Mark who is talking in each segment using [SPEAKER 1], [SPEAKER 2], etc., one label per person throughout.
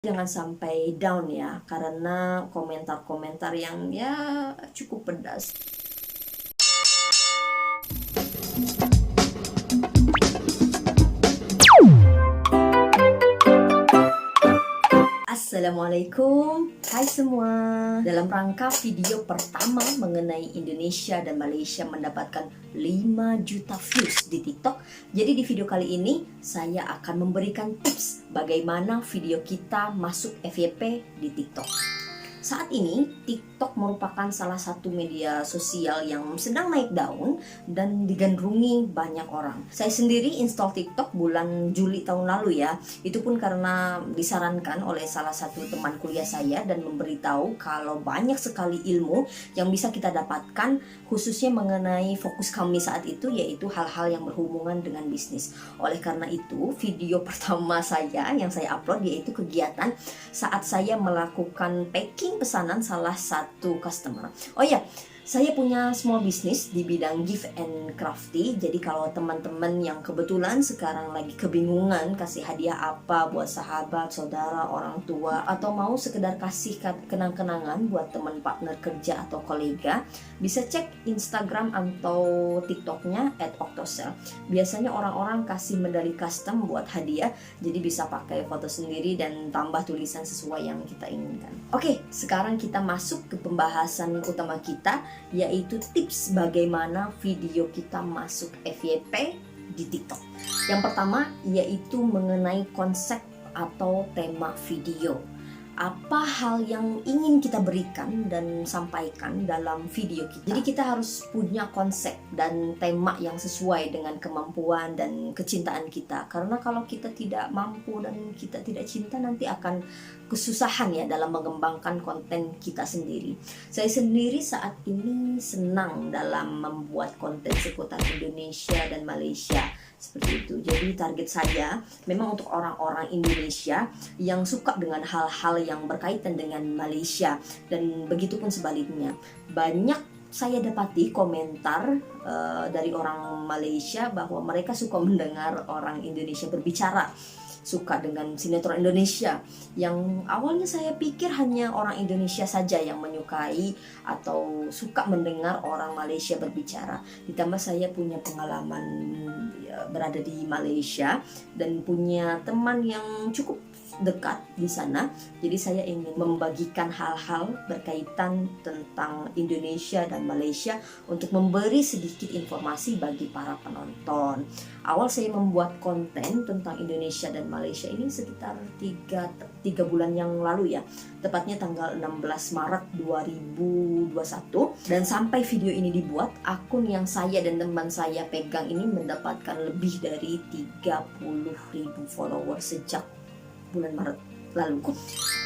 [SPEAKER 1] Jangan sampai down ya, karena komentar-komentar yang ya cukup pedas. Assalamualaikum, hai semua. Dalam rangka video pertama mengenai Indonesia dan Malaysia mendapatkan 5 juta views di TikTok. Jadi di video kali ini saya akan memberikan tips bagaimana video kita masuk FYP di TikTok. Saat ini TikTok merupakan salah satu media sosial yang sedang naik daun dan digandrungi banyak orang. Saya sendiri install TikTok bulan Juli tahun lalu ya. Itu pun karena disarankan oleh salah satu teman kuliah saya dan memberitahu kalau banyak sekali ilmu yang bisa kita dapatkan, khususnya mengenai fokus kami saat itu, yaitu hal-hal yang berhubungan dengan bisnis. Oleh karena itu, video pertama saya yang saya upload yaitu kegiatan saat saya melakukan packing pesanan salah satu customer. Oh ya, saya punya small business di bidang gift and crafty. Jadi kalau teman-teman yang kebetulan sekarang lagi kebingungan kasih hadiah apa buat sahabat, saudara, orang tua, atau mau sekedar kasih kenang-kenangan buat teman partner kerja atau kolega, bisa cek Instagram atau TikToknya @octosel. Biasanya orang-orang kasih medali custom buat hadiah, jadi bisa pakai foto sendiri dan tambah tulisan sesuai yang kita inginkan. Oke, sekarang kita masuk ke pembahasan utama kita, yaitu tips bagaimana video kita masuk FYP di TikTok. Yang pertama yaitu mengenai konsep atau tema video. Apa hal yang ingin kita berikan dan sampaikan dalam video kita. Jadi kita harus punya konsep dan tema yang sesuai dengan kemampuan dan kecintaan kita. Karena kalau kita tidak mampu dan kita tidak cinta, nanti akan kesusahan ya dalam mengembangkan konten kita sendiri. Saya sendiri saat ini senang dalam membuat konten seputar Indonesia dan Malaysia. Seperti itu. Jadi target saya memang untuk orang-orang Indonesia yang suka dengan hal-hal yang berkaitan dengan Malaysia, dan begitu pun sebaliknya. Banyak saya dapati komentar dari orang Malaysia bahwa mereka suka mendengar orang Indonesia berbicara, suka dengan sinetron Indonesia, yang awalnya saya pikir hanya orang Indonesia saja yang menyukai atau suka mendengar orang Malaysia berbicara. Ditambah saya punya pengalaman berada di Malaysia dan punya teman yang cukup dekat di sana. Jadi saya ingin membagikan hal-hal berkaitan tentang Indonesia dan Malaysia untuk memberi sedikit informasi bagi para penonton. Awal saya membuat konten tentang Indonesia dan Malaysia ini sekitar 3 bulan yang lalu ya. Tepatnya tanggal 16 Maret 2021. Dan sampai video ini dibuat, akun yang saya dan teman saya pegang ini mendapatkan lebih dari 30.000 followers sejak bulan Maret lalu.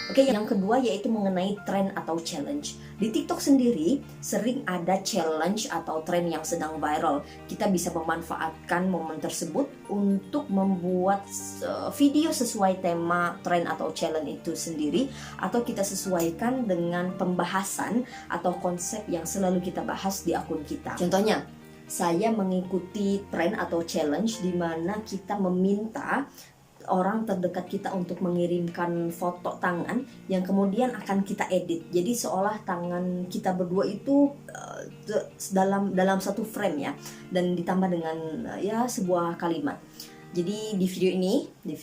[SPEAKER 1] Oke, yang kedua yaitu mengenai tren atau challenge. Di TikTok sendiri sering ada challenge atau tren yang sedang viral. Kita bisa memanfaatkan momen tersebut untuk membuat video sesuai tema tren atau challenge itu sendiri, atau kita sesuaikan dengan pembahasan atau konsep yang selalu kita bahas di akun kita. Contohnya, saya mengikuti tren atau challenge di mana kita meminta orang terdekat kita untuk mengirimkan foto tangan yang kemudian akan kita edit. Jadi seolah tangan kita berdua itu dalam satu frame ya, dan ditambah dengan ya sebuah kalimat. Jadi di video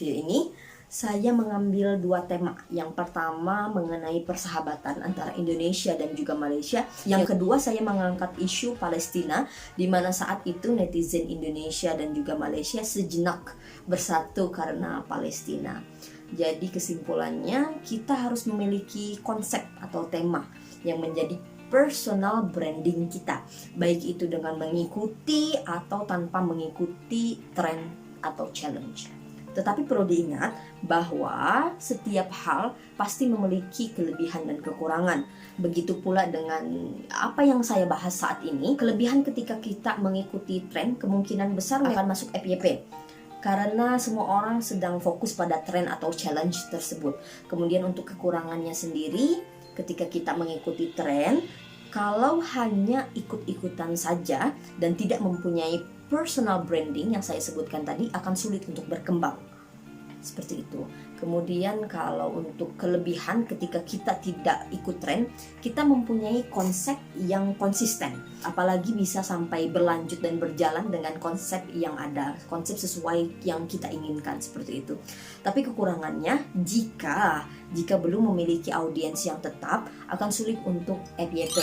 [SPEAKER 1] ini saya mengambil 2 tema. Yang pertama mengenai persahabatan antara Indonesia dan juga Malaysia. Yang kedua saya mengangkat isu Palestina, di mana saat itu netizen Indonesia dan juga Malaysia sejenak bersatu karena Palestina. Jadi kesimpulannya kita harus memiliki konsep atau tema yang menjadi personal branding kita, baik itu dengan mengikuti atau tanpa mengikuti tren atau challenge. Tetapi perlu diingat bahwa setiap hal pasti memiliki kelebihan dan kekurangan. Begitu pula dengan apa yang saya bahas saat ini. Kelebihan ketika kita mengikuti tren kemungkinan besar akan masuk FYP, karena semua orang sedang fokus pada tren atau challenge tersebut. Kemudian untuk kekurangannya sendiri, ketika kita mengikuti tren, kalau hanya ikut-ikutan saja dan tidak mempunyai personal branding yang saya sebutkan tadi, akan sulit untuk berkembang. Seperti itu. Kemudian kalau untuk kelebihan ketika kita tidak ikut tren, kita mempunyai konsep yang konsisten. Apalagi bisa sampai berlanjut dan berjalan dengan konsep yang ada, konsep sesuai yang kita inginkan seperti itu. Tapi kekurangannya jika belum memiliki audiens yang tetap, akan sulit untuk FYP.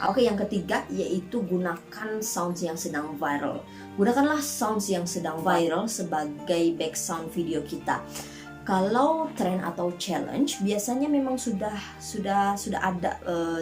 [SPEAKER 1] Oke, yang ketiga yaitu gunakan sounds yang sedang viral. Gunakanlah sounds yang sedang viral sebagai background video kita. Kalau tren atau challenge biasanya memang sudah ada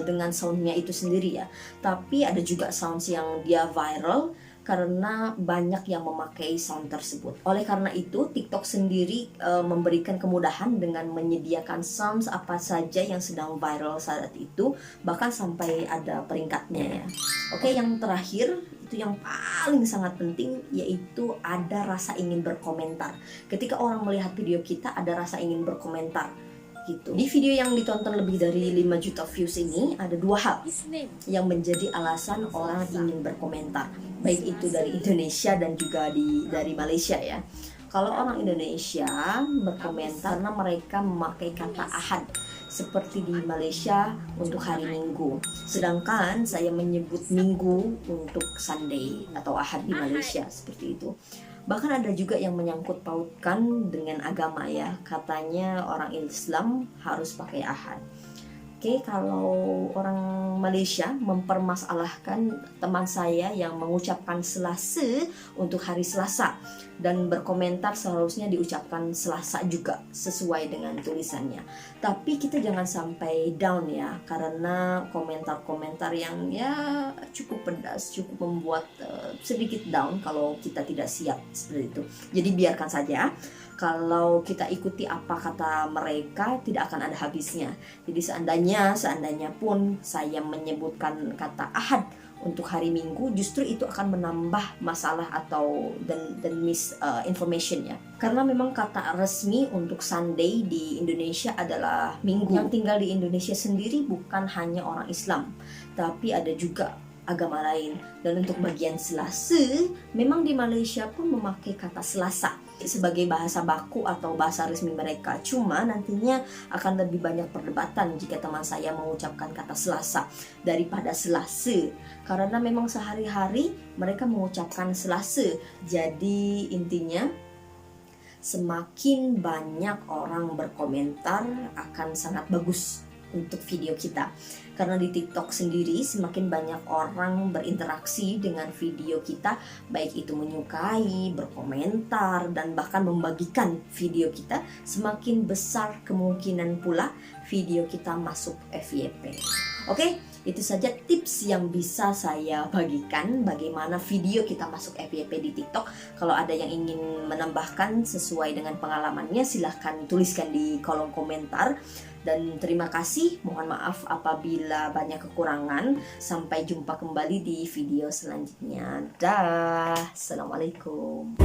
[SPEAKER 1] dengan soundnya itu sendiri ya. Tapi ada juga sounds yang dia viral karena banyak yang memakai sound tersebut. Oleh karena itu, TikTok sendiri memberikan kemudahan dengan menyediakan sounds apa saja yang sedang viral saat itu, bahkan sampai ada peringkatnya ya. Oke, yang terakhir itu yang paling sangat penting, yaitu ada rasa ingin berkomentar. Ketika orang melihat video kita, ada rasa ingin berkomentar gitu. Di video yang ditonton lebih dari 5 juta views ini, ada 2 hal yang menjadi alasan orang ingin berkomentar, baik itu dari Indonesia dan juga dari Malaysia ya. Kalau orang Indonesia berkomentar karena mereka memakai kata ahad seperti di Malaysia untuk hari Minggu, sedangkan saya menyebut Minggu untuk Sunday atau ahad di Malaysia seperti itu. Bahkan ada juga yang menyangkut pautkan dengan agama ya, katanya orang Islam harus pakai ahad. Oke, kalau orang Malaysia mempermasalahkan teman saya yang mengucapkan Selasa untuk hari Selasa dan berkomentar seharusnya diucapkan Selasa juga sesuai dengan tulisannya. Tapi kita jangan sampai down ya, karena komentar-komentar yang ya cukup pedas, cukup membuat sedikit down kalau kita tidak siap seperti itu. Jadi biarkan saja. Kalau kita ikuti apa kata mereka, tidak akan ada habisnya. Jadi seandainya pun saya menyebutkan kata ahad untuk hari Minggu, justru itu akan menambah masalah atau dan misinformation ya. Karena memang kata resmi untuk Sunday di Indonesia adalah Minggu. Yang tinggal di Indonesia sendiri bukan hanya orang Islam, tapi ada juga agama lain. Dan untuk bagian Selasa, memang di Malaysia pun memakai kata Selasa sebagai bahasa baku atau bahasa resmi mereka. Cuma nantinya akan lebih banyak perdebatan jika teman saya mengucapkan kata Selasa daripada Selasa, karena memang sehari-hari mereka mengucapkan Selasa. Jadi intinya, semakin banyak orang berkomentar akan sangat bagus untuk video kita. Karena di TikTok sendiri semakin banyak orang berinteraksi dengan video kita, baik itu menyukai, berkomentar, dan bahkan membagikan video kita, semakin besar kemungkinan pula video kita masuk FYP. Oke, itu saja tips yang bisa saya bagikan bagaimana video kita masuk FYP di TikTok. Kalau ada yang ingin menambahkan sesuai dengan pengalamannya, silahkan tuliskan di kolom komentar. Dan terima kasih, mohon maaf apabila banyak kekurangan. Sampai jumpa kembali di video selanjutnya. Dah, assalamualaikum.